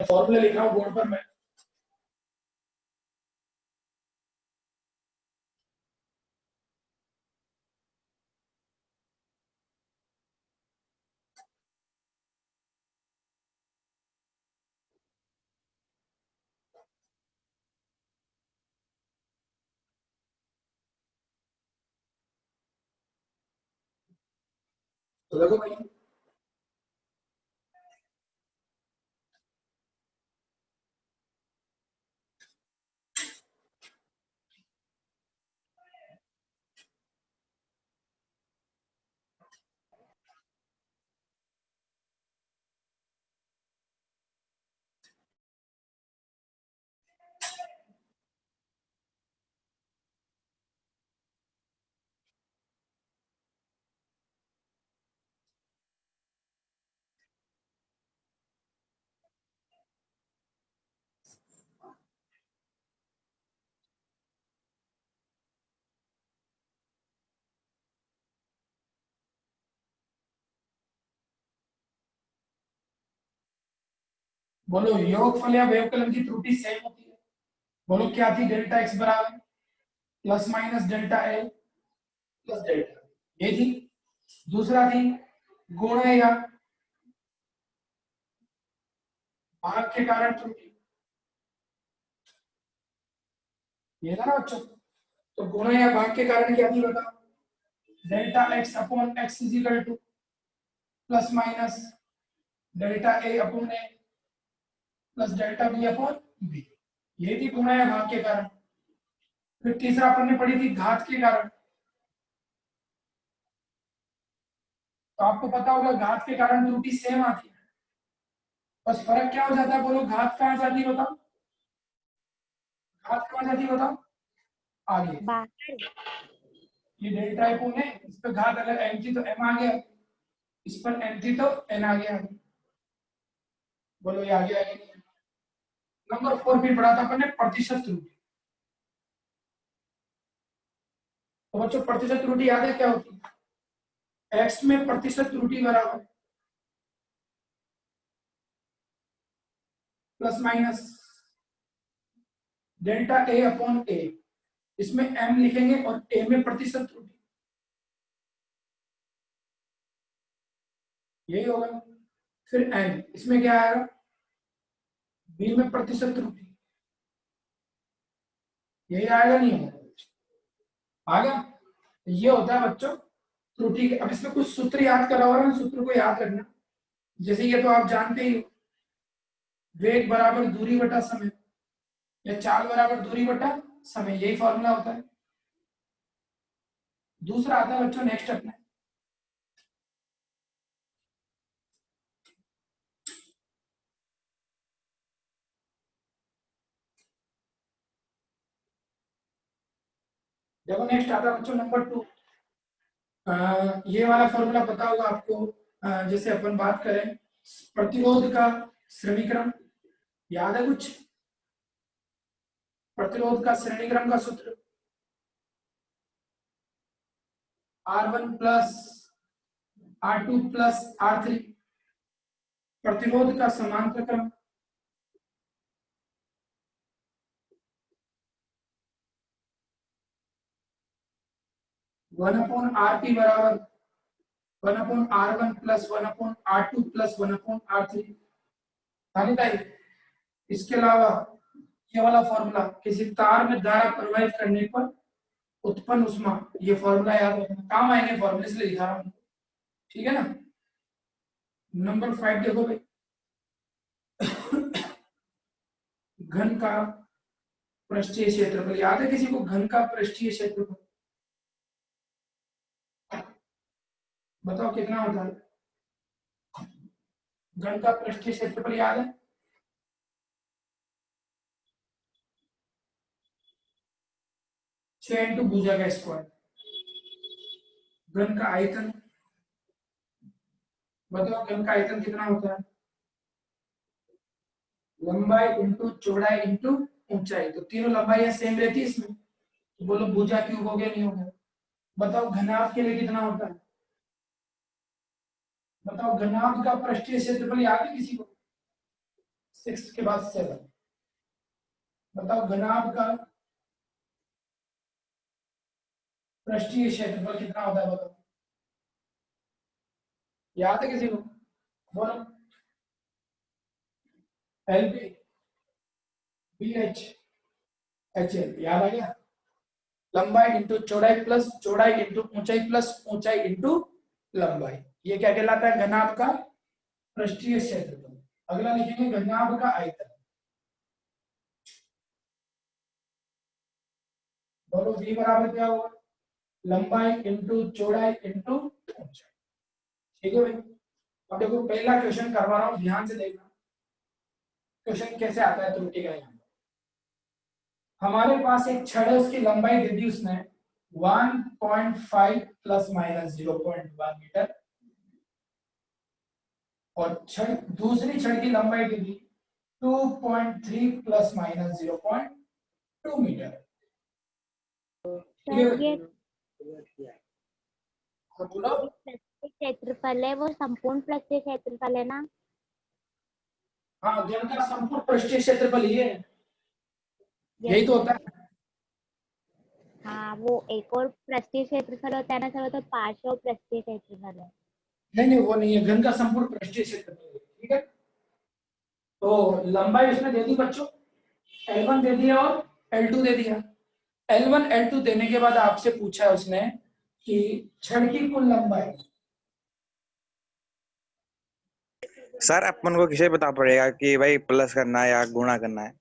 Formula लिख रहा हूँ बोर्ड पर मैं। तो देखो भाई, बोलो योगफल या व्यवकलन की त्रुटि सेम होती है। बोलो क्या थी, डेल्टा एक्स बराबर प्लस माइनस डेल्टा ए प्लस डेल्टा, ये थी। दूसरा थी गुण या भाग के कारण त्रुटि, ये था ना बच्चों। तो गुण या भाग के कारण क्या थी बताओ, delta X upon X is equal to plus minus delta A upon A plus delta B upon B, ये थी गुण या भाग के कारण। फिर तीसरा अपन ने पढ़ी थी घात के कारण। तो आपको पता होगा घात के कारण त्रुटि सेम आती है, बस फर्क क्या हो जाता है, बोलो घात कहाँ जाती है बताओ, घात कहाँ जाती है बताओ, आगे। ये डेल्टा अपॉन है, इस पर घात अगर एम थी तो एम आ गया, इस पर एम थी तो एन आ गया। बोलो ये आगे आगे नहीं। नंबर 4 फिर पढ़ा था अपन ने प्रतिशत त्रुटि। तो बच्चों प्रतिशत त्रुटि याद है क्या होती है, एक्स में प्रतिशत त्रुटि बराबर plus minus delta A upon ए, इसमें एम लिखेंगे और ए में प्रतिशत त्रुटि, यही होगा। फिर एन, इसमें क्या आएगा, बी में प्रतिशत त्रुटि, यही आएगा नहीं होगा, आ गया। ये होता है बच्चों त्रुटि के। अब इसमें कुछ सूत्र याद करा हुआ है, सूत्र को याद रखना। जैसे ये तो आप जानते ही हो, वेग बराबर दूरी बटा समय, या चाल बराबर दूरी बटा समय, यही फॉर्मूला होता है। दूसरा आता है बच्चों नेक्स्ट अपने, देखो नेक्स्ट आता है बच्चों नंबर 2। ये वाला फॉर्मूला पता होगा आपको। जैसे अपन बात करें प्रतिरोध का श्रेणीक्रम, याद है कुछ, प्रतिरोध का श्रेणीक्रम का सूत्र R1 plus R2 plus R3, प्रतिरोध का समांतर क्रम 1/RT बराबर 1/R1 plus 1/R2 plus 1/R3। इसके अलावा ये वाला फॉर्मूला, किसी तार में धारा प्रवाहित करने पर उत्पन्न उष्मा, ये फॉर्मूला याद रखना, काम आएंगे फॉर्मूले, इसलिए लिखा रहा हूं, ठीक है ना। नंबर 5 देखो भाई, घन का पृष्ठीय क्षेत्रफल, याद है किसी को घन का पृष्ठीय क्षेत्रफल, बताओ कितना होता है, घन का पृष्ठीय क्षेत्रफल याद है, 6 इंटू भुजा का स्क्वायर। घन का आयतन बताओ, घन का आयतन कितना होता है, लंबाई इंटू चौड़ाई इंटू ऊंचाई, तो तीनों लंबाई सेम रहती है इसमें, तो बोलो भुजा क्यूब हो गया नहीं हो गया। बताओ घनाभ के लिए कितना होता है, बताओ घनाभ का पृष्ठीय क्षेत्रफल याद है किसी को, 6 के बाद 7। बताओ घनाभ का पृष्ठीय क्षेत्रफल कितना होता है बताओ, याद है किसी को? बोलो। L B B H H L, याद आ गया? लंबाई इंटू चौड़ाई प्लस चौड़ाई इंटू ऊंचाई प्लस ऊंचाई इंटू लंबाई, ये क्या कहलाता है? घनाभ का पृष्ठीय क्षेत्रफल। अगला लिखेंगे घनाभ का आयतन। बोलो v बराबर क्या होगा? लंबाई इंटू चौड़ाई इंटू ऊंचाई। ठीक है भाई। अब देखो पहला क्वेश्चन करवा रहा हूं, ध्यान से देखना क्वेश्चन कैसे आता है त्रुटि का। यहाँ हमारे पास एक छड़ है, उसकी लंबाई दे दी उसने 1.5 प्लस माइनस 0.1 मीटर, और छड़ दूसरी छड़ की लंबाई दे दी 2.3 प्लस माइनस 0.2 मीटर। सर ये बोलो। क्षेत्रफल है वो संपूर्ण पृष्ठीय क्षेत्रफल है ना? हाँ, घन का संपूर्ण पृष्ठीय क्षेत्रफल ये है, यही तो होता है। हाँ, वो एक और पृष्ठीय क्षेत्रफल होता है ना सर, वो तो पार्श्व पृष्ठीय क्षेत्रफल है। नहीं वो नहीं है, घन का संपूर्ण पृष्ठीय क्षेत्रफल है। ठीक है, तो लंबाई उसने दे दी बच्चों, L1 दे दिया और L2 दे दिया। L1 L2 देने के बाद आपसे पूछा है उसने कि छड़ की कुल लंबाई। सर अपन को किसे पता पड़ेगा कि भाई प्लस करना है या गुणा करना है?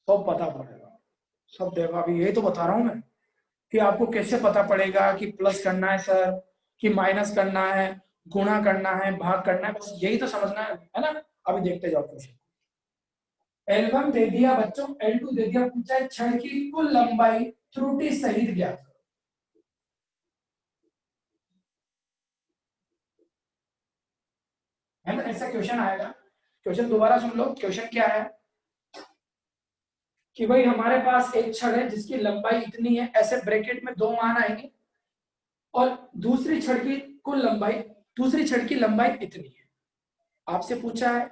सब पता पड़ेगा, सब देखो। अभी यही तो बता रहा हूं मैं कि आपको कैसे पता पड़ेगा कि प्लस करना है सर, कि माइनस करना है, गुणा करना है, भाग करना है, बस यही तो समझना है ना। अभी देखते जाओ क्वेश्चन। L1 दे दिया बच्चों, L2 दे दिया, पूछा है छड़ की कुल लंबाई त्रुटि सहित ज्ञात करो। है ना, ऐसा क्वेश्चन आएगा। क्वेश्चन दोबारा सुन लो, क्वेश्चन क्या है कि भाई हमारे पास एक छड़ है जिसकी लंबाई इतनी है, ऐसे ब्रैकेट में दो मान आएंगे, और दूसरी छड़ की कुल लंबाई, दूसरी छड़ की लंबाई इतनी है। आपसे पूछा है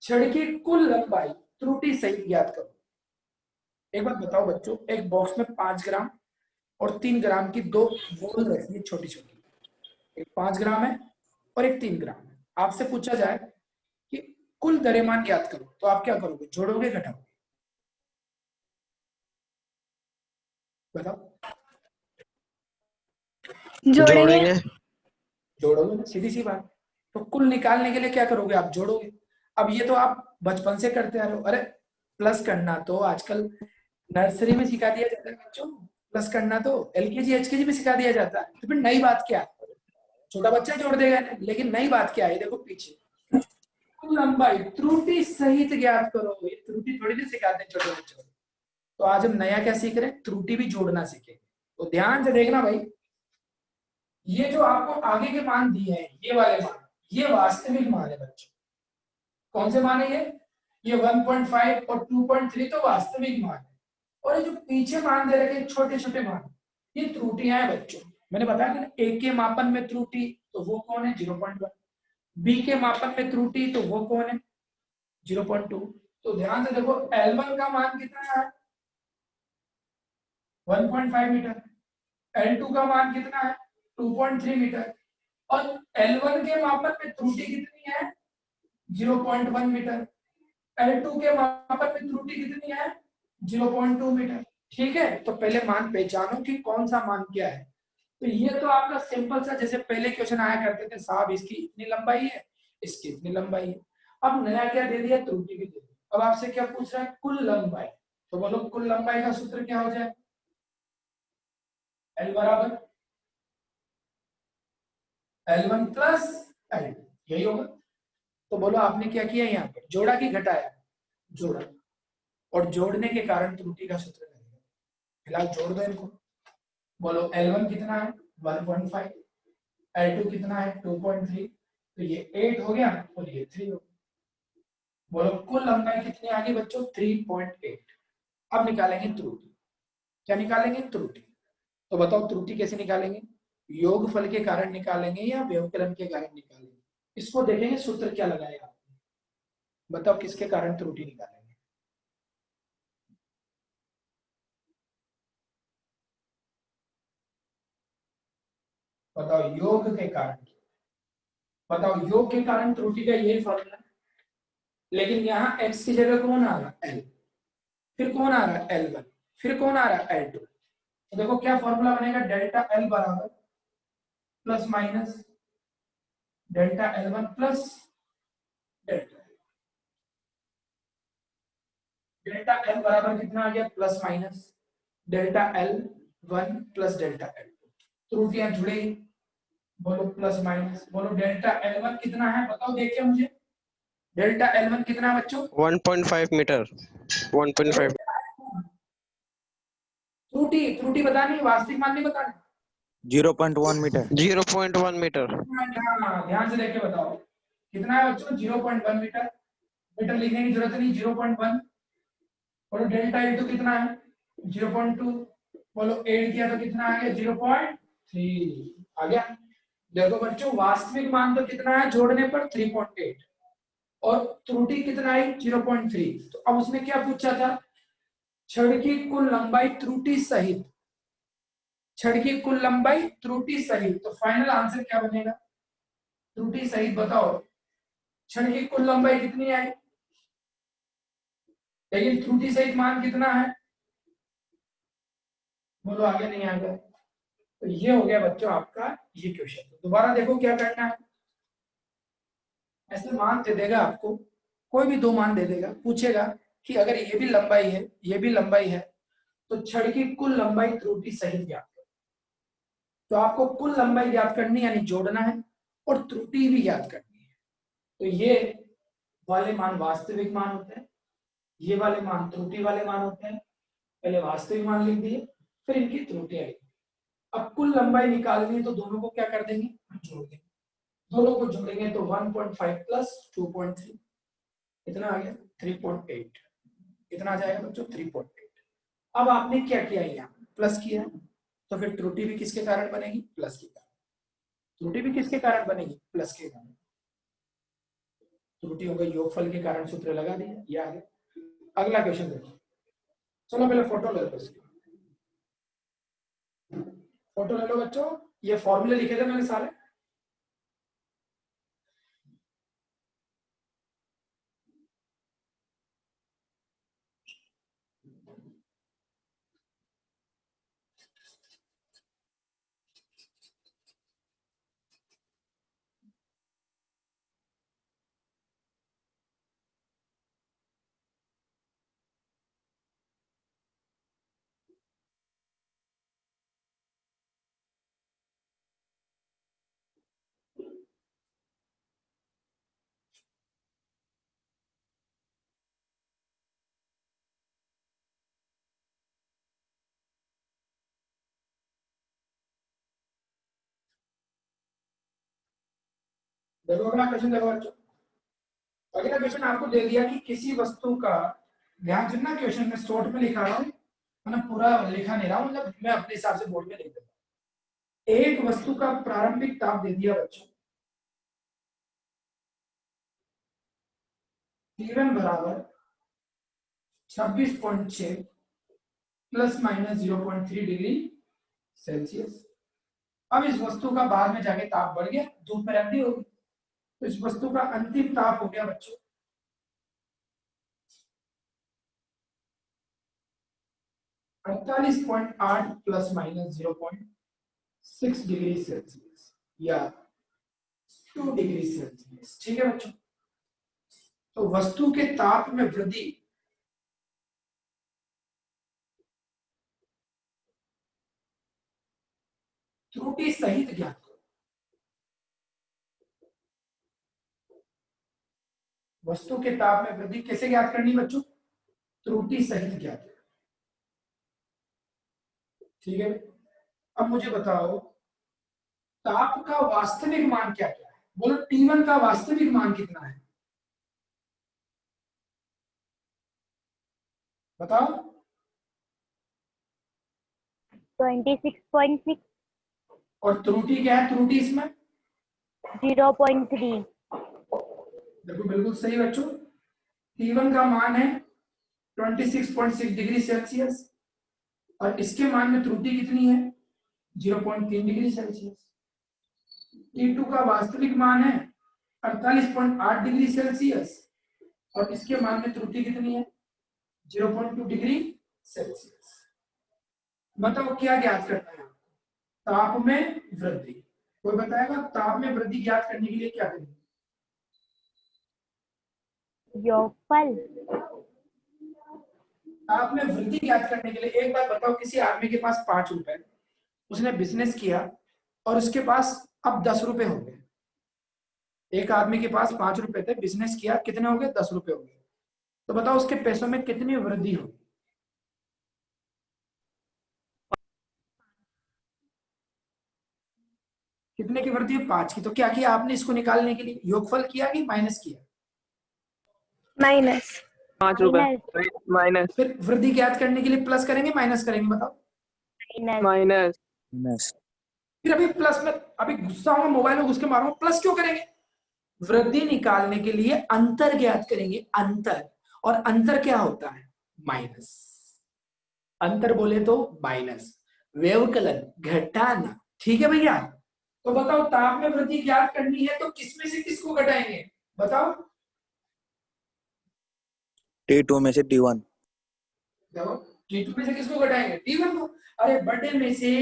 छड़ की कुल लंबाई त्रुटि सहित ज्ञात करो। एक बात बताओ बच्चों, एक बॉक्स में 5 ग्राम और 3 ग्राम की दो बोल रखी है छोटी छोटी, एक 5 ग्राम है और एक 3 ग्राम है। आपसे पूछा जाए कि कुल द्रव्यमान ज्ञात करो, तो आप क्या करोगे? जोड़ोगे घटाओगे? बताओ। जोड़ेंगे। जोड़ोगे ना, सीधी सी बात। तो कुल निकालने के लिए क्या करोगे? आप जोड़ोगे। अब ये तो आप बचपन से करते आ रहे हो। अरे प्लस करना तो आजकल नर्सरी में सिखा दिया जाता है बच्चों, प्लस करना तो एलकेजी एचकेजी में सिखा दिया जाता है। तो फिर नई बात क्या है? छोटा बच्चा जोड़ देगा, लेकिन नई बात क्या है? देखो पीछे, कुल लंबाई त्रुटि सहित ज्ञात करो। ये त्रुटि थोड़ी ना सिखाते हैं छोटे बच्चों को। तो आज हम नया क्या सीख रहे हैं? त्रुटि भी जोड़ना सीखेंगे। तो ध्यान से देखना भाई, ये जो आपको आगे के मान दिए हैं, ये वाले मान, ये वास्तविक मान है बच्चों। कौन से मान है ये 1.5 और 2.3 तो वास्तविक मान है, और ये जो पीछे मान दे रखे छोटे छोटे मान, ये त्रुटियां हैं बच्चों। मैंने बताया ना, ए के मापन में त्रुटि तो वो कौन है? 0.1। बी के मापन में त्रुटि तो वो कौन है? 0.2। तो ध्यान से देखो, L1 का मान कितना है? 1.5 मीटर। L2 का मान कितना है? 2.3 मीटर। और L1 के मापन में त्रुटि कितनी है? 0.1 मीटर। L2 के मापन में त्रुटि कितनी है? 0.2 मीटर। ठीक है, तो पहले मान पहचानो कि कौन सा मान क्या है। तो ये तो आपका सिंपल सा, जैसे पहले क्वेश्चन आया करते थे, साहब इसकी इतनी लंबाई है, इसकी इतनी लंबाई है। अब नया क्या दे दिया? त्रुटि भी दे दी। अब आपसे क्या पूछ रहा है? कुल लंबाई। तो बोलो कुल लंबाई का सूत्र क्या हो जाए? L बराबर L1 प्लस L2, यही होगा। तो बोलो आपने क्या किया? यहाँ पे जोड़ा कि घटाया? जोड़ा। और जोड़ने के कारण त्रुटि का सूत्र लगेगा। फिलहाल जोड़ दो इनको। बोलो L1 कितना है? 1.5। L2 कितना है? 2.3। तो ये 8 हो गया और ये 3 हो गया। बोलो कुल लंबाई कितनी आ गई बच्चों? 3.8। अब निकालेंगे त्रुटि। क्या निकालेंगे? त्रुटि। तो बताओ त्रुटि कैसे निकालेंगे? योगफल के कारण निकालेंगे या व्यवकलन के कारण निकालेंगे? इसको देखेंगे सूत्र क्या लगाएगा। बताओ किसके कारण त्रुटि निकालेंगे? बताओ योग के कारण। बताओ योग के कारण त्रुटि का यही फॉर्मूला है। लेकिन यहाँ x की जगह कौन आ रहा है? l। फिर कौन आ रहा है? L1। फिर कौन आ रहा है? L2। तो देखो क्या फॉर्मूला बनेगा? डेल्टा L बराबर plus minus delta L1 plus delta delta L बराबर कितना आ गया? Plus minus delta L1 plus delta L2। त्रुटियां जुड़े, बोलो प्लस माइनस, बोलो डेल्टा L1 कितना है बताओ देख के मुझे। डेल्टा L1 कितना है बच्चों? 1.5 मीटर 1.5 त्रुटि त्रुटि बतानी, वास्तविक मान नहीं बतानी। 0.1 मीटर 0.1 मीटर ध्यान से देख के बताओ कितना है बच्चों? 0.1 मीटर। मीटर लिखने की जरूरत नहीं, 0.1। बोलो डेल्टा L2 कितना है? 0.2। बोलो ऐड किया तो कितना आ गया? 0.3 आ गया। देखो बच्चों वास्तविक मान तो कितना है जोड़ने पर? 3.8 और त्रुटि कितना है? 0.3। तो अब उसने क्या पूछा था? छड़ की कुल लंबाई त्रुटि सहित, छड़ की कुल लंबाई त्रुटि सहित। तो फाइनल आंसर क्या बनेगा? त्रुटि सहित बताओ छड़ की कुल लंबाई कितनी है, लेकिन त्रुटि सहित मान कितना है? बोलो आगे नहीं आएगा। तो ये हो गया बच्चों आपका ये क्वेश्चन। तो दोबारा देखो क्या करना है। ऐसे मान दे देगा आपको, कोई भी दो मान दे देगा, पूछेगा कि अगर ये भी लंबाई है ये भी लंबाई है तो छड़ की कुल लंबाई त्रुटि सहित ज्ञात करो। तो आपको कुल लंबाई ज्ञात करनी यानी जोड़ना है और त्रुटि भी ज्ञात करनी है। तो ये वाले मान वास्तविक मान होते हैं, ये वाले मान त्रुटि वाले मान होते हैं। पहले वास्तविक मान लिख दिए, फिर इनकी त्रुटियां लिख दी। अब कुल लंबाई निकालनी है तो दोनों को क्या कर देंगे? जोड़ देंगे। दोनों को जोड़ेंगे तो 1.5 प्लस 2.3 कितना आ गया? 3.8। कितना आ जाएगा बच्चों? 3.8। अब आपने क्या किया? यहाँ प्लस किया, तो फिर त्रुटि भी किसके कारण बनेगी? प्लस के कारण। त्रुटि भी किसके कारण बनेगी? प्लस के कारण। त्रुटि होगा योगफल के कारण, सूत्र लगा दिया, ये आ गया। अगला क्वेश्चन देखो। चलो पहले फोटो ले लो इसकी। फोटो ले लो बच्चों, ये फॉर्मूले लिखे थे मैंने सारे। देखो अगला क्वेश्चन देखो बच्चों। अगला क्वेश्चन आपको दे दिया कि किसी वस्तु का, ध्यान से ना क्वेश्चन में शॉर्ट में लिखा रहा हूँ, मतलब पूरा लिखा नहीं रहा हूँ, मतलब मैं अपने हिसाब से बोर्ड में लिख देता हूँ। एक वस्तु का प्रारंभिक ताप दे दिया बच्चों T1 बराबर 26.6 प्लस माइनस 0.3 डिग्री सेल्सियस। अब इस वस्तु का बाद में जाके ताप बढ़ गया, धूप में रख दी होगी, तो इस वस्तु का अंतिम ताप हो गया बच्चों 48.8 प्लस माइनस 0.6 डिग्री सेल्सियस या 2 डिग्री सेल्सियस। ठीक है बच्चों। तो वस्तु के ताप में वृद्धि त्रुटि सहित ज्ञात करो। वस्तु के ताप में वृद्धि कैसे ज्ञात करनी बच्चों? त्रुटि सहित ज्ञात करो। ठीक है। अब मुझे बताओ ताप का वास्तविक मान क्या क्या है? बोलो T1 का वास्तविक मान कितना है बताओ। 26.6 और त्रुटि क्या है? त्रुटि इसमें 0.3 देखो बिल्कुल सही बच्चों, T1 का मान है 26.6 डिग्री सेल्सियस और इसके मान में त्रुटि कितनी है 0.3 डिग्री सेल्सियस। T2 का वास्तविक मान है 48.8 डिग्री सेल्सियस और इसके मान में त्रुटि कितनी है 0.2 डिग्री सेल्सियस। बताओ क्या ज्ञात करना है? ताप में वृद्धि। कोई बताएगा ताप में वृद्धि ज्ञात करने के लिए क्या करेंगे? योगफल। ताप में वृद्धि ज्ञात करने के लिए एक बात बताओ, किसी आदमी के पास 5 रुपए, उसने बिजनेस किया और उसके पास अब 10 रुपए हो गए। एक आदमी के पास 5 रुपए थे, बिजनेस किया, कितने हो गए 10 रुपए हो गए। तो बताओ उसके पैसों में कितनी वृद्धि होगी? कितने की वृद्धि है 5 की। तो क्या किया आपने इसको निकालने के लिए? योगफल किया कि माइनस किया? माइनस 5 रुपए माइनस फिर वृद्धि ज्ञात करने के लिए प्लस करेंगे माइनस करेंगे? बताओ। Minus minus. फिर अभी प्लस में, अभी गुस्सा हूँ मोबाइल में घुस के मारूंगा, प्लस क्यों करेंगे? वृद्धि निकालने के लिए अंतर ज्ञात करेंगे, अंतर। और अंतर क्या होता है? माइनस। अंतर बोले तो माइनस, व्यवकलन घटाना। ठीक है भैया। तो बताओ ताप में वृद्धि ज्ञात करनी है तो किसमें से किसको घटाएंगे? बताओ। T2 में से T1। देखो T2 में से किसको घटाएंगे? T1 को। अरे बड़े में से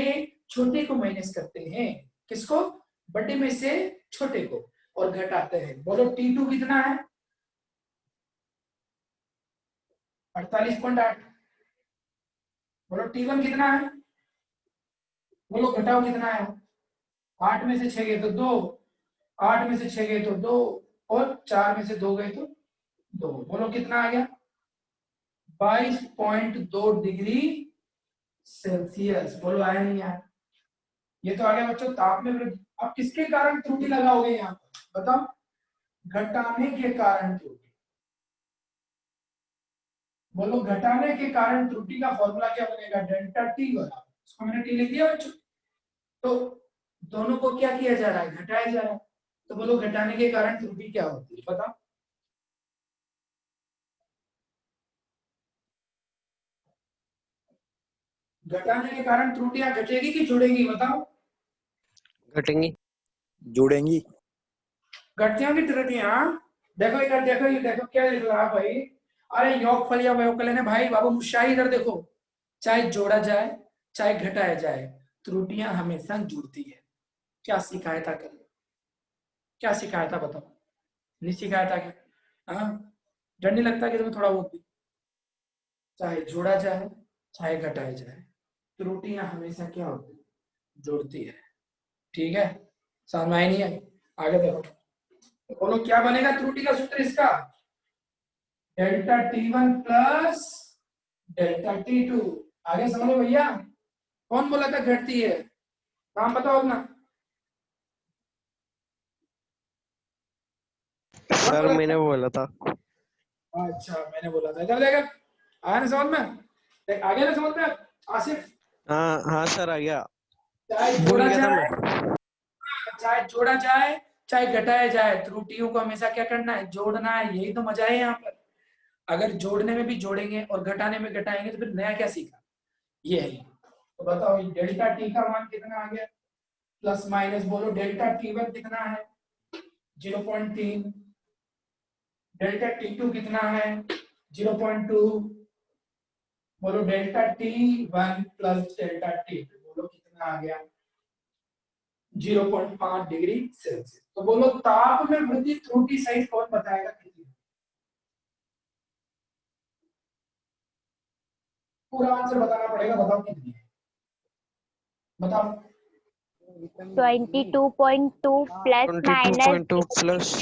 छोटे को माइनस करते हैं। किसको? बड़े में से छोटे को, और घटाते हैं। बोलो T2 कितना है? 48.8। बोलो T1 कितना है? बोलो घटाओ कितना है? 8 में से 6 गए तो 2, 8 में से 6 गए तो 2, और 4 में से 2 गए तो 2। बोलो कितना आ गया? 22.2 डिग्री सेल्सियस। बोलो आया नहीं यार? ये तो आ गया बच्चों ताप में वृद्धि। अब किसके कारण त्रुटि लगाओगे यहाँ पर? बताओ। घटाने के कारण त्रुटि। बोलो घटाने के कारण त्रुटि का फॉर्मूला क्या बनेगा? डेल्टा टी बराबर, इसको मैंने टी लिख दिया बच्चों। तो दोनों को क्या किया जा रहा है? घटाया जा रहा है। तो बोलो घटाने के कारण त्रुटि क्या होती है? बताओ। घटाने के कारण त्रुटियां घटेगी कि जुड़ेगी? बताओ। घटेंगी। जुड़ेंगी। घटती होंगी त्रुटियां। देखो इधर, देखो ये देखो क्या लिख रहा है भाई। अरे योगफल या व्यवकलन है भाई। बाबू मुशाही इधर देखो, चाहे जोड़ा जाए चाहे घटाया जाए, त्रुटियां हमेशा जुड़ती है। क्या सिखाया था कल? क्या सिखाया था बताओ? नहीं सिखाया था क्या? हाँ, डर नहीं लगता कि तुम्हें थोड़ा बहुत भी? चाहे जोड़ा जाए चाहे घटाया जाए, त्रुटियां हमेशा क्या होती है? जुड़ती है। ठीक है, समझ में आई नहीं आई? आगे देखो, बोलो क्या बनेगा त्रुटि का सूत्र इसका? Delta T1 plus delta T2। आगे समझो भैया। कौन बोला था घटती है? नाम बताओ अपना। कौन सर बोला मैंने था? बोला था। अच्छा मैंने बोला था। इधर देखा, आया ना समझ में? देख आगे ना समझ में आसिफ? हाँ हाँ सर आ गया। चाहे भूल जोड़ा गया था मैं। जाए, चाहे जोड़ा जाए चाहे घटाया जाए, त्रुटियों को हमेशा क्या करना है? जोड़ना है। यही तो मजा है यहाँ पर। अगर जोड़ने में भी जोड़ेंगे और घटाने में घटाएंगे तो फिर नया क्या सीखा? ये है। तो बताओ डेल्टा टी का मान कितना आ गया? प्लस माइनस बोलो। डेल्टा T1 कितना है? 0.3। डेल्टा T2 कितना है? 0.2। बोलो delta T1 plus delta T2 बोलो कितना आ गया? 0.5 डिग्री सेल्सियस। तो बोलो ताप में वृद्धि त्रुटि सहित कौन बताएगा कितनी? पूरा आंसर बताना पड़ेगा। बताओ कितनी है? बताओ। 22.2 plus minus 22.2 plus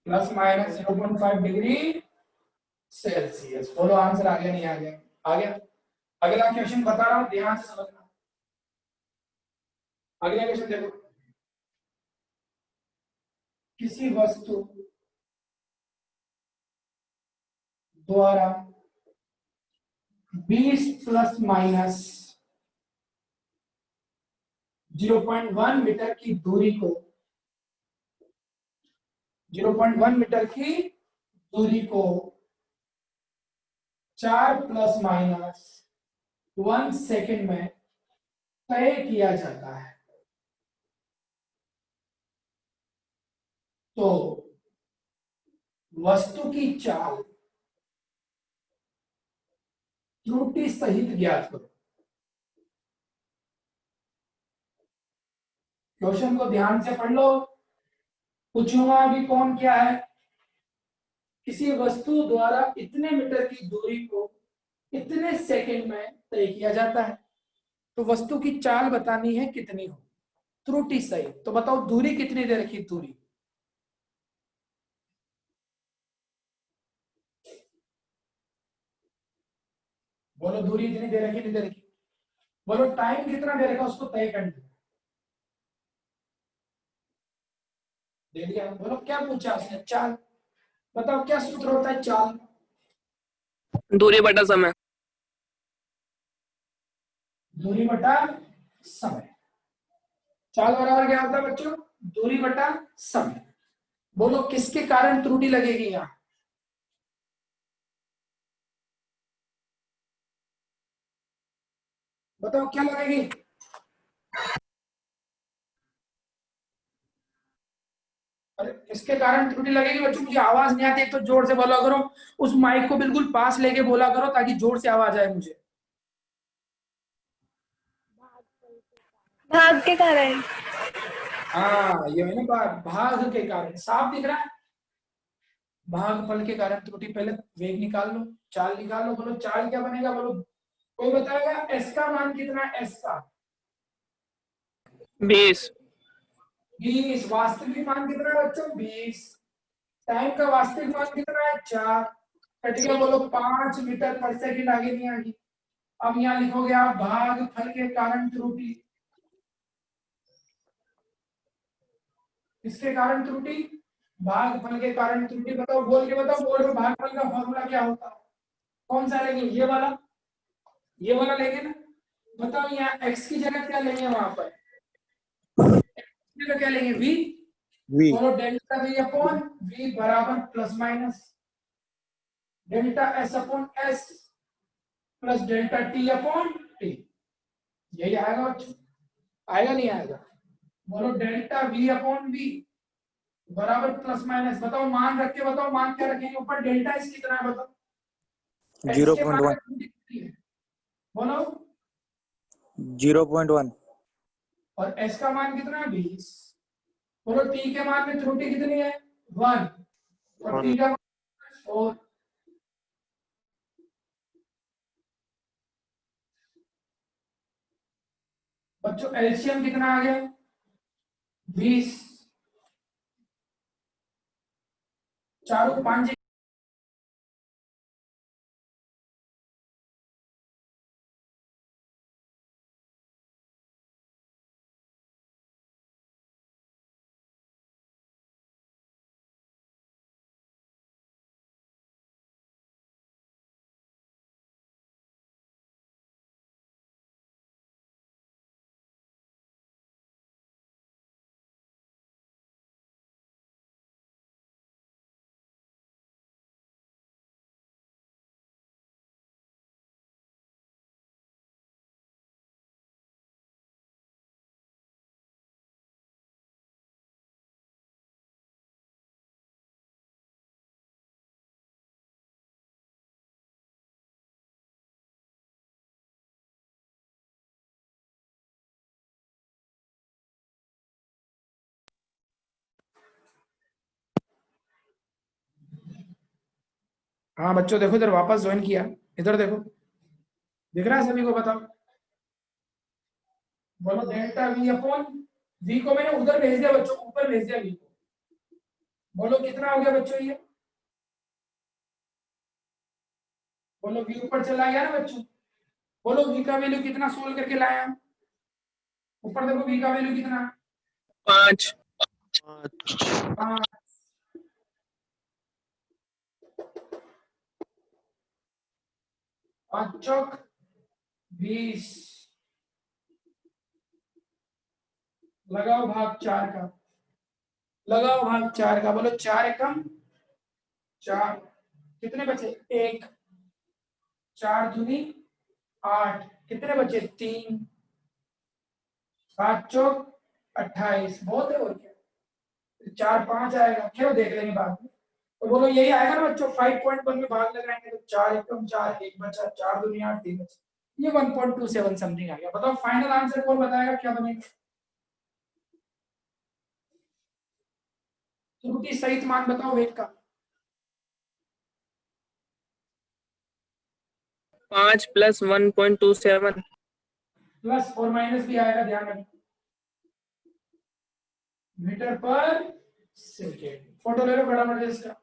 plus minus 0.5 degree Celsius. बोलो आंसर आ गया नहीं आ गया? आ गया। अगला क्वेश्चन बता रहा हूं, ध्यान से समझना। अगला क्वेश्चन देखो। किसी वस्तु द्वारा 20 प्लस माइनस 0.1 मीटर की दूरी को 0.1 मीटर की दूरी को 4 प्लस माइनस 1 सेकेंड में तय किया जाता है, तो वस्तु की चाल त्रुटि सहित ज्ञात करो। क्वेश्चन को ध्यान से पढ़ लो। पूछूंगा अभी कौन क्या है। किसी वस्तु द्वारा इतने मीटर की दूरी को इतने सेकंड में तय किया जाता है, तो वस्तु की चाल बतानी है कितनी हो, त्रुटि सही। तो बताओ दूरी कितनी दे रखी, दूरी बोलो, दूरी इतनी दे रखी, नहीं दे रखी? बोलो टाइम कितना दे रखा, उसको तय करना दे दिया। बोलो क्या पूछा उसने, चाल। बताओ क्या सूत्र होता है चाल? दूरी बटा समय। दूरी बटा समय। चाल बराबर क्या होता है बच्चों? दूरी बटा समय। बोलो किसके कारण त्रुटि लगेगी यहाँ? बताओ क्या लगेगी? अरे किसके कारण त्रुटि लगेगी बच्चों? मुझे आवाज नहीं आती, तो जोर से बोला करो। उस माइक को बिल्कुल पास लेके बोला करो ताकि जोर से आवाज आए मुझे। भाग के कारण। हाँ ये है ना बात, भाग के कारण। साफ दिख रहा है? भागफल के कारण त्रुटि। पहले वेग निकाल लो, चाल निकाल लो। बोलो चाल क्या बनेगा? बोलो कोई बताएगा एस का मान कितना है? एस का 20। 20। वास्तविक मान कितना है बच्चों? 20। टाइम का वास्तविक मान कितना है? 4। कट गया। बोलो 5 मीटर पर सेकंड, आगे नहीं आगे। अब यहाँ लिखोगे आप भागफल के कारण त्रुटि। किसके कारण त्रुटि? भागफल के कारण त्रुटि। बताओ बोल के बताओ, बोर्ड में भागफल का फॉर्मूला क्या होता है? कौन सा लेंगे? ये वाला, ये वाला लेंगे ना? बताओ यहाँ x की जगह क्या लेंगे? वहां पर x की जगह क्या लेंगे? v। वी बोलो डेल्टा v अपॉन v बराबर plus minus delta s upon s plus delta t upon t। यही आएगा बच्चों, आएगा नहीं आएगा? बोलो डेल्टा v अपॉन v बराबर प्लस माइनस। बताओ मान रख के बताओ, मान क्या रखेंगे ऊपर? डेल्टा s कितना है बताओ? s के मान 0.1 में त्रुटि कितनी है? बोलो। 0.1 और s का मान कितना है? 20। बोलो t के मान में त्रुटि कितनी है? 1। और t का मान 4। बच्चों एलसीएम कितना आ गया? 20। चारों 5। हाँ बच्चों देखो इधर, वापस ज्वाइन किया। इधर देखो, दिख रहा है सभी को? बताओ। बोलो डेल्टा वी अपॉन वी को मैंने उधर भेज दिया बच्चों, ऊपर भेज दिया वी को। बोलो कितना हो गया बच्चों ये? बोलो वी ऊपर चला गया ना बच्चों? बोलो वी का वैल्यू कितना सोल्व करके लाया हम? ऊपर देखो वी का वैल्यू कितना है? 5। 5। 5 चौक 20। लगाओ भाग 4 का, लगाओ भाग 4 का। बोलो 4 एकम 4 कितने बचे 1 4 दूनी 8 कितने बचे 3 7 चौक 28 बहुत है और क्या 4 5 आएगा क्यों देख लेंगे बाद में तो बोलो यही आएगा ना बच्चों 5.1 में भाग लगाएंगे तो 4 एकम 4 1 बचा 4 दूनी 8 3 बचा ये 1.27 समथिंग आ गया बताओ फाइनल आंसर कौन बताएगा क्या बनेगा त्रुटि सहित मान बताओ वेट का 5 प्लस 1.27 प्लस और माइनस भी आएगा ध्यान रखना मीटर पर सेकेंड फोटो ले लो फटाफट से इसका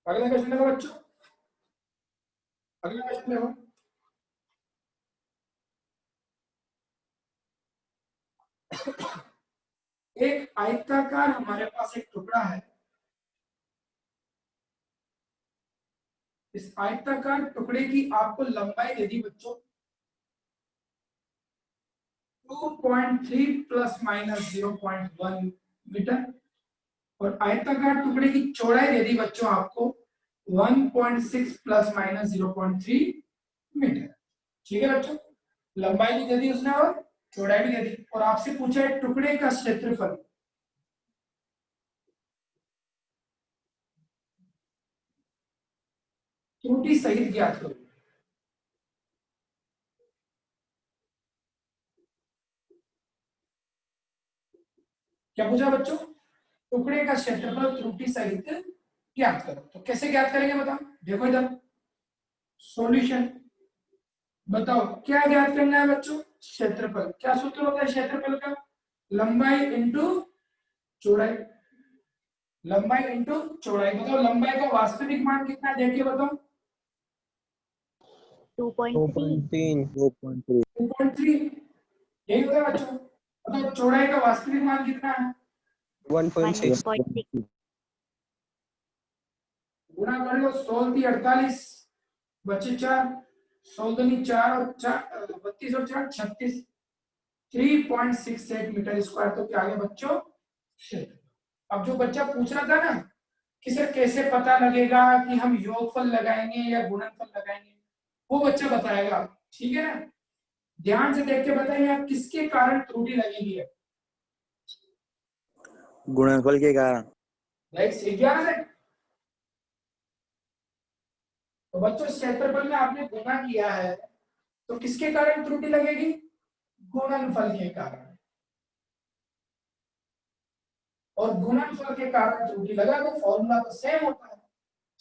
अगला क्वेश्चन देखो बच्चों अगला क्वेश्चन देखो एक आयताकार हमारे पास एक टुकड़ा है इस आयताकार टुकड़े की आपको लंबाई दे दी बच्चों 2.3 प्लस माइनस 0.1 मीटर और आयताकार टुकड़े की चौड़ाई दे दी बच्चों आपको 1.6 प्लस माइनस 0.3 मीटर ठीक है बच्चों लंबाई भी दे दी उसने और चौड़ाई भी दे दी और आपसे पूछा है टुकड़े का क्षेत्रफल त्रुटि सहित ज्ञात करो क्या पूछा बच्चों टुकड़े का क्षेत्रफल त्रुटि सहित ज्ञात करो तो कैसे ज्ञात करेंगे बताओ देखो इधर सॉल्यूशन बताओ क्या ज्ञात करना है बच्चों क्षेत्रफल क्या सूत्र होता है क्षेत्रफल का लंबाई इंटू चौड़ाई लंबाई इंटू चौड़ाई बताओ लंबाई का वास्तविक मान कितना है देखिए बताओ 2.3 2.3 2.3 यही होता है बच्चों बताओ चौड़ाई का वास्तविक मान कितना है 1.6 1.6 गुणा कर लो 16 थी 48 बचे 4 16 4 और 4 32 और 4 36 3.68 मीटर स्क्वायर तो क्या आ गया बच्चों क्षेत्र अब जो बच्चा पूछ रहा था ना कि सर कैसे पता लगेगा कि हम योगफल लगाएंगे या गुणनफल लगाएंगे वो बच्चा बताएगा ठीक है ना ध्यान से देख के बताइए आप किसके कारण त्रुटि लगेगी है गुणनफल के कारण राइट सही ध्यान है तो बच्चों क्षेत्रफल में आपने गुणा किया है तो किसके कारण त्रुटि लगेगी गुणनफल के कारण और गुणनफल के कारण त्रुटि लगा तो फॉर्मूला तो सेम होता है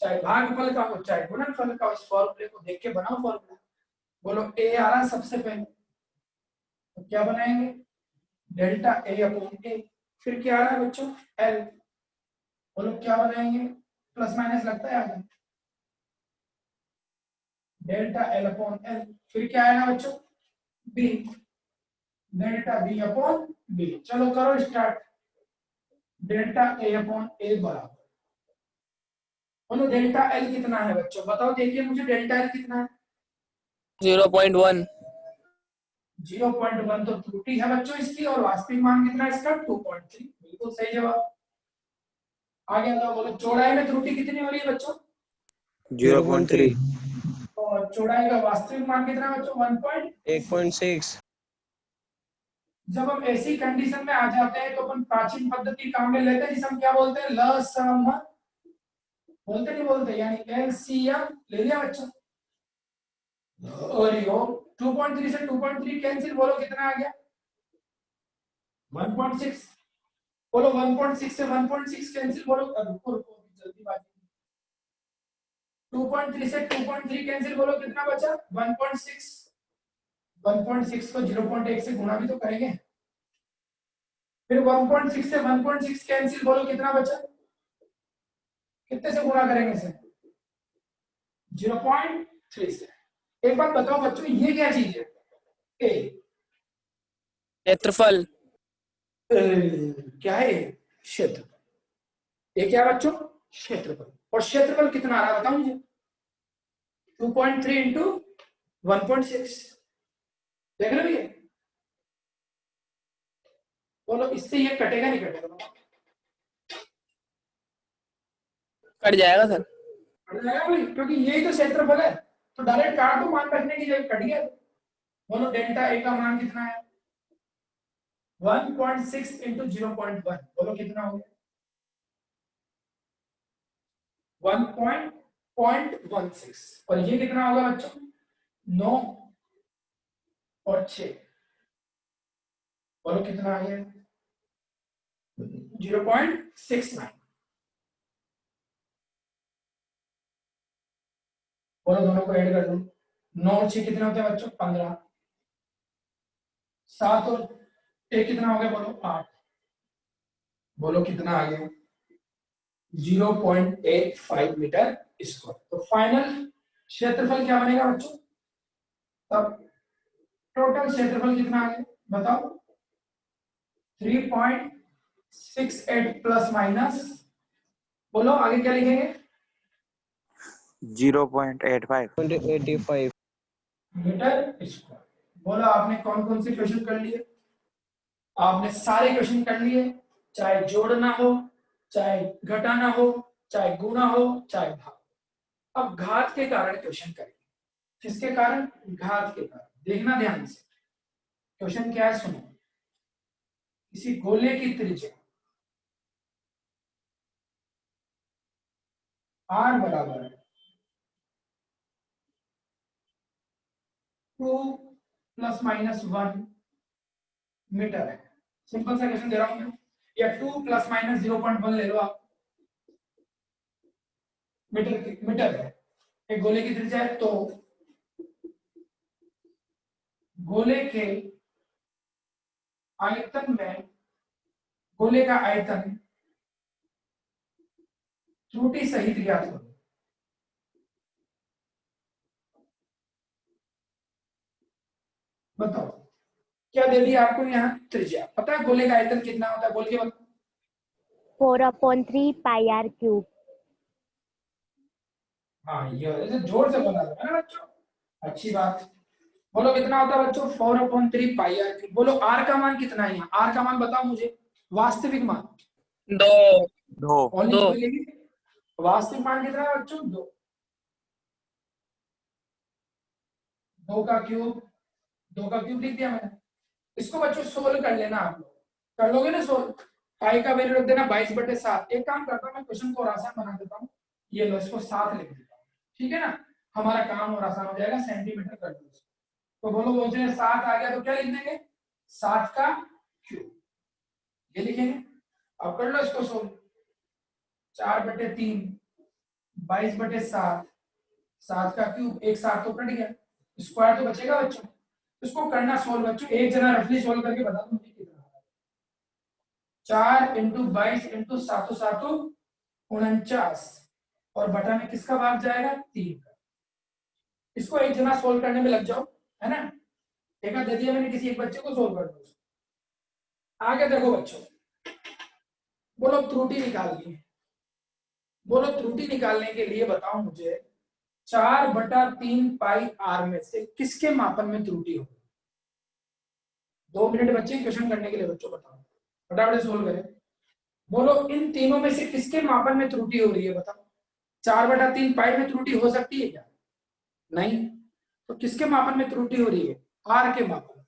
चाहे भागफल का हो चाहे गुणनफल का इस फॉर्मूले को देख के बनाओ फॉर्मूला बोलो ए आ रहा सबसे पहले तो क्या बनाएंगे डेल्टा ए अपॉन ए फिर क्या आ रहा है बच्चों एल बोलो क्या बनाएंगे प्लस माइनस लगता है आगे डेल्टा एल अपॉन एल फिर क्या आएगा बच्चों B delta B upon B चलो करो start delta A upon A बराबर बोलो डेल्टा एल कितना है बच्चों बताओ देखिए मुझे डेल्टा एल कितना है 0.1 0.1 तो त्रुटि है बच्चों इसकी और वास्तविक मान कितना है इसका 2.3 बिल्कुल सही जवाब आगे बताओ बोलो चौड़ाई में त्रुटि कितनी हो रही है बच्चों 0.3 और चौड़ाई का वास्तविक मान कितना है बच्चों 1.6 8.6 जब हम ऐसी कंडीशन में आ जाते हैं तो अपन प्राचीन पद्धति काम में लेते हैं जिसे हम क्या बोलते हैं लसम बोलते नहीं बोलते यानी एलसीएम ले लिया बच्चों और यो 2.3 से 2.3 कैंसिल बोलो कितना आ गया 1.6 बोलो 1.6 से 1.6 कैंसिल बोलो रुको रुको जल्दी बात 2.3 से 2.3 कैंसिल, बोलो कितना बचा? 1.6। 1.6 को 0.1 से गुणा भी तो करेंगे। फिर 1.6 से 1.6 कैंसिल, बोलो कितना बचा? कितने से गुणा करेंगे इसे? 0.3 से। एक बात बताओ बच्चों, ये क्या चीज है? ए क्षेत्रफल। क्या है? क्षेत्रफल। ये क्या बच्चों? क्षेत्रफल। और क्षेत्रफल कितना आ रहा है बताओ मुझे? 2.3 इंटू 1.6। देख रहे हो ये? बोलो इससे ये कटेगा नहीं कटेगा? कट जाएगा सर। कट जाएगा भाई, क्योंकि यही तो क्षेत्रफल है। तो डायरेक्ट काट दो, मान रखने की जगह कट गया। बोलो डेल्टा ए का मान कितना है? 1.6 इंटू 0.1, बोलो कितना हो गया? 1.16। और ये कितना होगा बच्चों? 9 और 6, बोलो कितना आ गया? 0.69। बोलो दोनों को ऐड कर दो। 9 और 6 कितने होते हैं बच्चों? 15। 7 और 1 कितना हो गया? बोलो 8। बोलो कितना आ गया? 0.85 मीटर स्क्वायर। तो फाइनल क्षेत्रफल क्या बनेगा बच्चों? तब टोटल क्षेत्रफल कितना आ गया बताओ? 3.68 प्लस माइनस, बोलो आगे क्या लिखेंगे? 0.85। 85. Metre square. बोलो आपने कौन कौन से क्वेश्चन कर लिए? आपने सारे क्वेश्चन कर लिए, चाहे जोड़ना हो, चाहे घटाना हो, चाहे गुणा हो, चाहे भाग। अब घात के कारण क्वेश्चन करेंगे। किसके कारण? घात के कारण। देखना ध्यान से, क्वेश्चन क्या है सुनो। किसी गोले की त्रिज्या r बराबर है 2 प्लस माइनस 1 मीटर है। सिंपल सा क्वेश्चन दे रहा हूं मैं, या 2 प्लस माइनस 0.1 ले लो आप। मीटर है, एक गोले की त्रिज्या है, तो गोले के आयतन में, गोले का आयतन त्रुटि सहित ज्ञात करो। बताओ क्या दे दिया आपको यहाँ? त्रिज्या। पता है गोले का आयतन कितना होता है? बोल के बताओ। 4/3 पाई आर क्यूब। हाँ ये ऐसे जोर से बोला था ना बच्चों, अच्छी बात। बोलो कितना होता है बच्चों? 4/3 पाई आर क्यूब। बोलो आर का मान कितना है यहाँ? आर का मान बताओ मुझे, वास्तविक मान। 2। ओनली 2। वास्तविक मान कितना है बच्चों? 2। 2 का क्यूब, 2 का क्यूब लिख दिया मैंने। इसको बच्चों सोल्व कर लेना आप लोग, कर लोगे ना सोल्व? पाई का वैल्यू रख देना 22/7। एक काम करता हूँ मैं, क्वेश्चन को और आसान बना देता हूँ। ये लो, इसको 7 लिख देता हूँ, ठीक है ना? हमारा काम और आसान हो जाएगा। सेंटीमीटर कर दो इसको। तो बोलो मुझे 7 आ गया, तो क्या लिख देंगे? 7 का क्यूब, ये लिखेंगे। अब कर लो इसको सोल्व। 4/3 22/7, 7 का क्यूब, एक 7 तो कट गया, स्क्वायर तो बचेगा बच्चों। इसको करना सोल्व बच्चों, एक जना रफली सोल्व करके बता दो मुझे कितना आ रहा है। 4 इंटू 22 इंटू 7 7 49, और बटा में किसका भाग जाएगा? 3 का। इसको एक जना सोल्व करने में लग जाओ, है ना? एक दे दिया मैंने, किसी एक बच्चे को सोल्व कर दो। आगे देखो बच्चों, बोलो त्रुटि निकालनी है। बोलो त्रुटि निकालने के लिए बताओ मुझे, 4/3 पाई आर में से किसके मापन में त्रुटि होगी? 2 मिनट बच्चे क्वेश्चन करने के लिए, बच्चों बताओ, फटाफट सोल्व करें। बोलो इन तीनों में से किसके मापन में त्रुटि हो रही है बताओ? 4/3 पाई में त्रुटि हो सकती है क्या? नहीं। तो किसके मापन में त्रुटि हो रही है? आर के मापन में।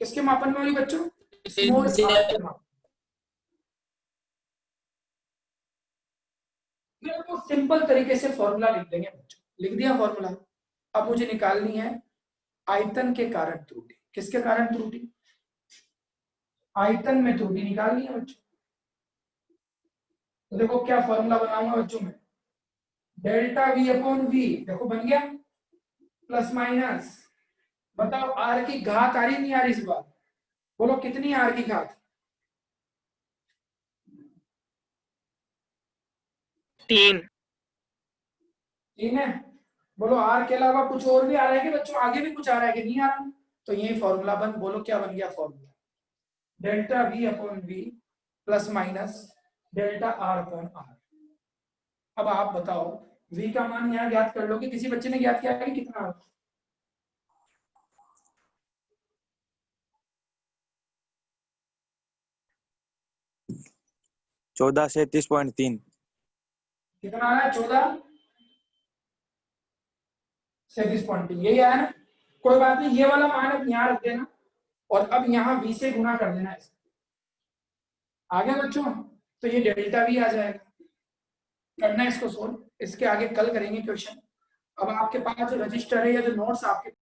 किसके मापन में होगी बच्चों? स्मॉल आर के मापन। तो सिंपल तरीके से फॉर्मूला लिख देंगे बच्चों। लिख दिया फॉर्मूला। अब मुझे निकालनी है आयतन के कारण त्रुटि। किसके कारण त्रुटि? आयतन में त्रुटि निकालनी है बच्चों। तो देखो क्या फॉर्मूला बनाऊंगा बच्चों में। डेल्टा वी अपॉन वी, देखो बन गया, प्लस माइनस, बताओ आर की घात आ रही नहीं आ रही इस बार, बोलो कितनी आर की घात, 3। ठीक है। बोलो आर के अलावा कुछ और भी आ रहा है कि बच्चों, आगे भी कुछ आ रहा है कि नहीं आ रहा, तो यही फॉर्मूला बन, बोलो क्या बन गया formula, delta V upon V plus minus delta R upon R. अब आप बताओ v का मान यहाँ ज्ञात कर लो कि किसी बच्चे ने ज्ञात किया है कि कितना आ? 14 से 30.3। कितना आ रहा है, 14 से 30.3, यही आया ना। कोई बात नहीं, ये वाला मान अब यहाँ रख देना और अब यहाँ v से गुना कर देना इसको, आगे बच्चों, तो ये डेल्टा v आ जाएगा। करना है इसको सोल्व, इसके आगे कल करेंगे क्वेश्चन। अब आपके पास जो रजिस्टर है या जो नोट्स आपके